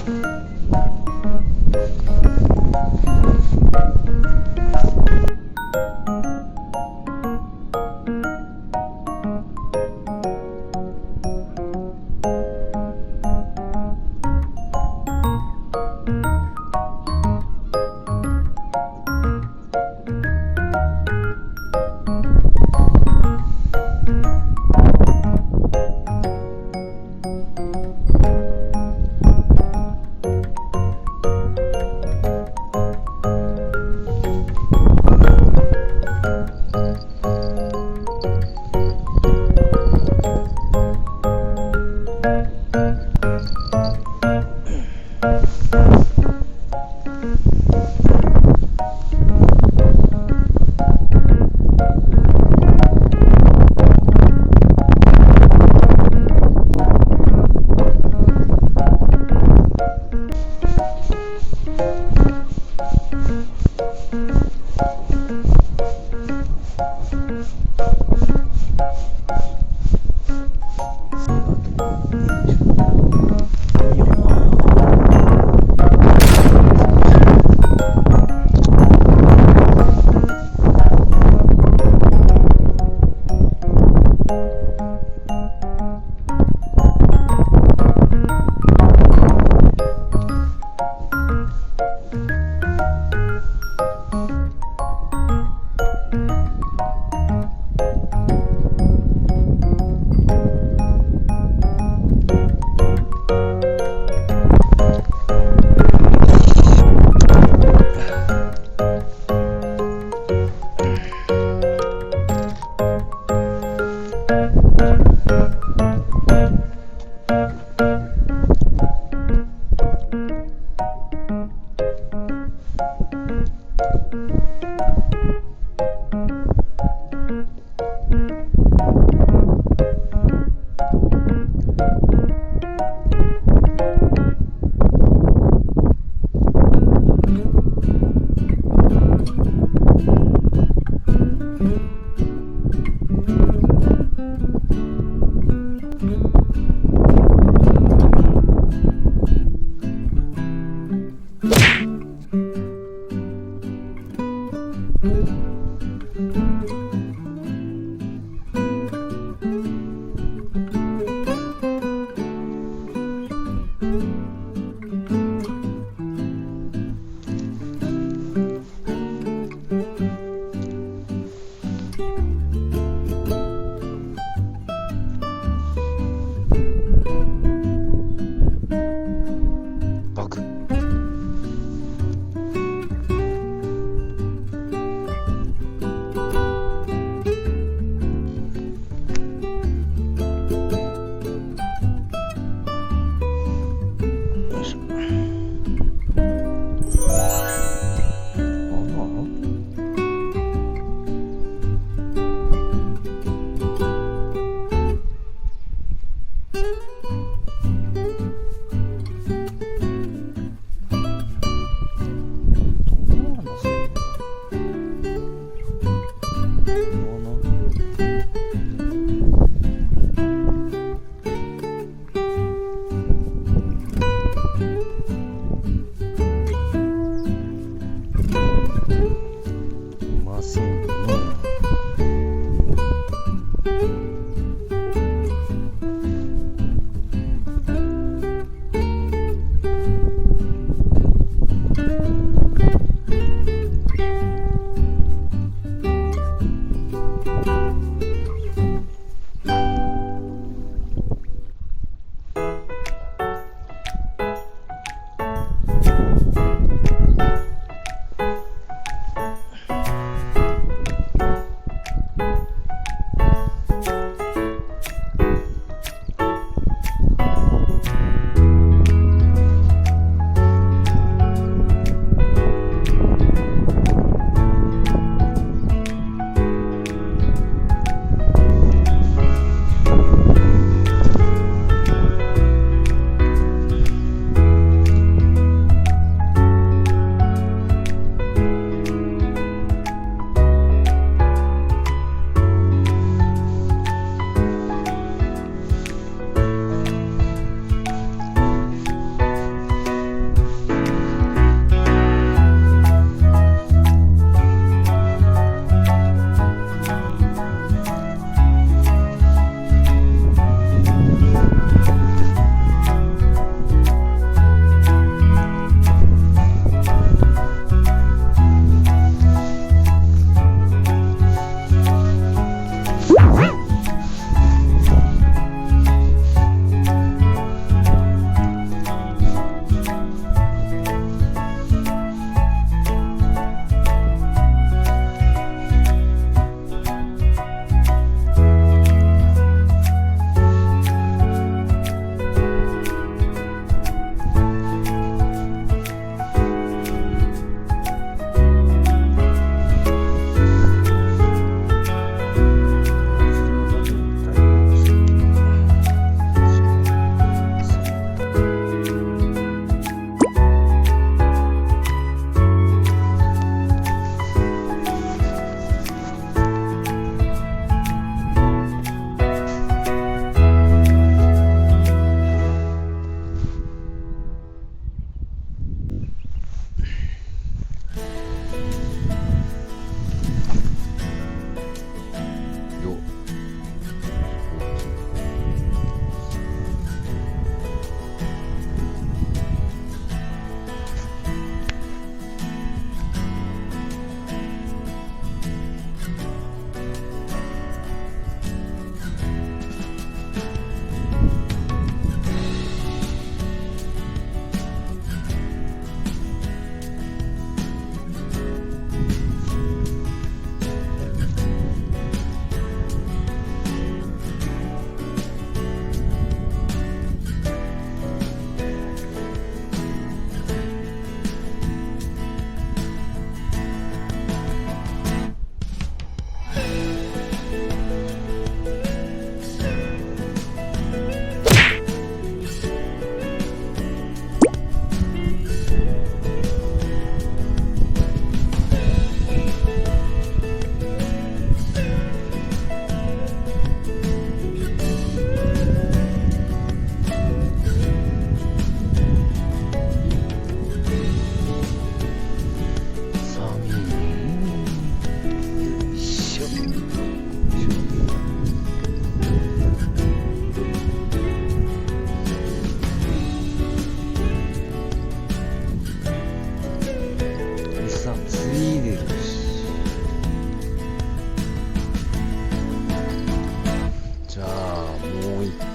こ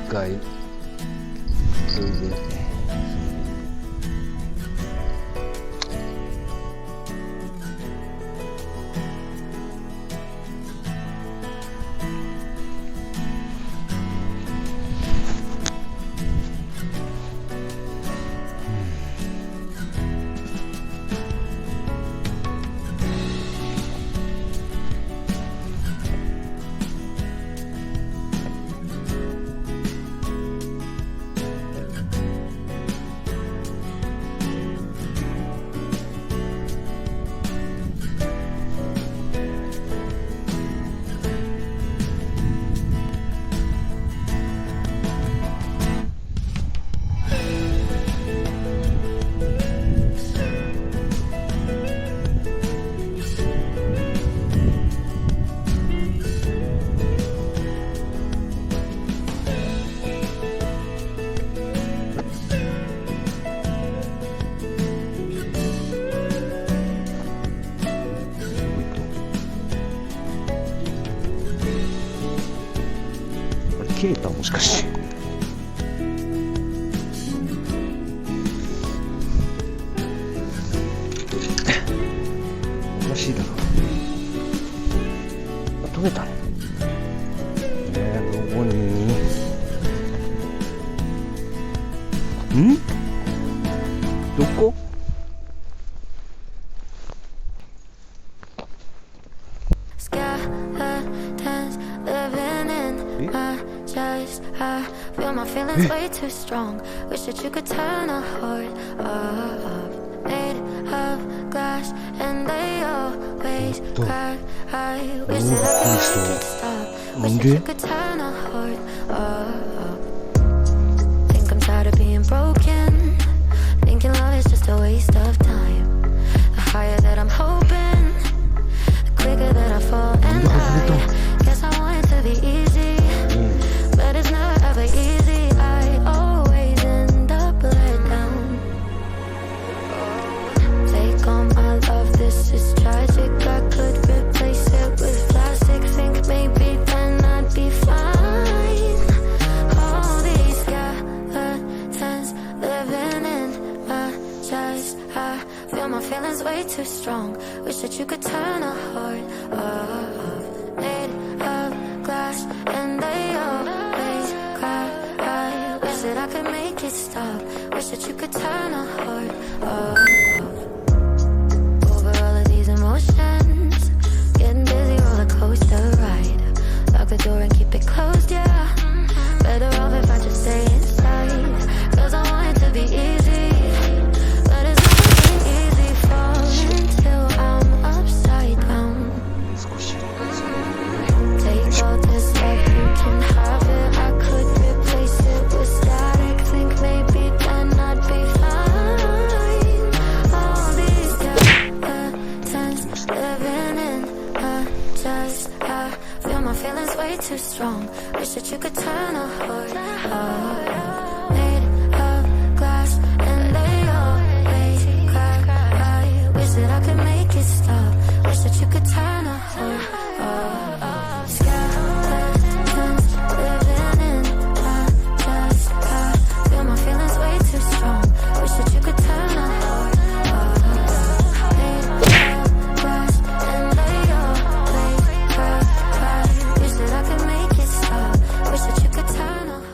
回それで切れたもしかして。おかしいだろ。取れたの。どこに？どこ？I feel my feelings way too strong. Wish that you could turn a heart up. Made of glass and they always crack. I wish that I could make it stop. Wish that you could turn a heart up. Think I'm tired of being broken. Thinking love is just a waste of time. The higher that I'm hoping, the quicker that I fall. And I guess I want it to be easy, but it's never ever easy. I always end up let down. Take all my love, this is tragic. I could replace it with plastic. Think maybe then I'd be fine. All these skeletons living in my chest. I feel my feelings way too strong. Wish that you could turn a heart off. Made of glass and they always cry. I wish that I could make it stop. Wish that you could turn a heart off. Over all of these emotions, getting dizzy, roller coaster ride. Lock the door and keep it closed, yeah. Better off if I just stay inside, 'cause I want it to be easy, but it's not easy falling till I'm upside down. Take all this love, you can have it. I could replace it with static. Think maybe then I'd be fine. All these skeletons living in a chest. I feel my feelings way too strong. Wish that you could turn a heart made of glass and they always crack. I wish that I could make it stop. Wish that you could turn a heart skeletons living in a chest. I feel my feelings way too strong. Wish that you could turn a heart made of glass and they always crack. I wish that I could make it stop. Wish that you could turn a heart.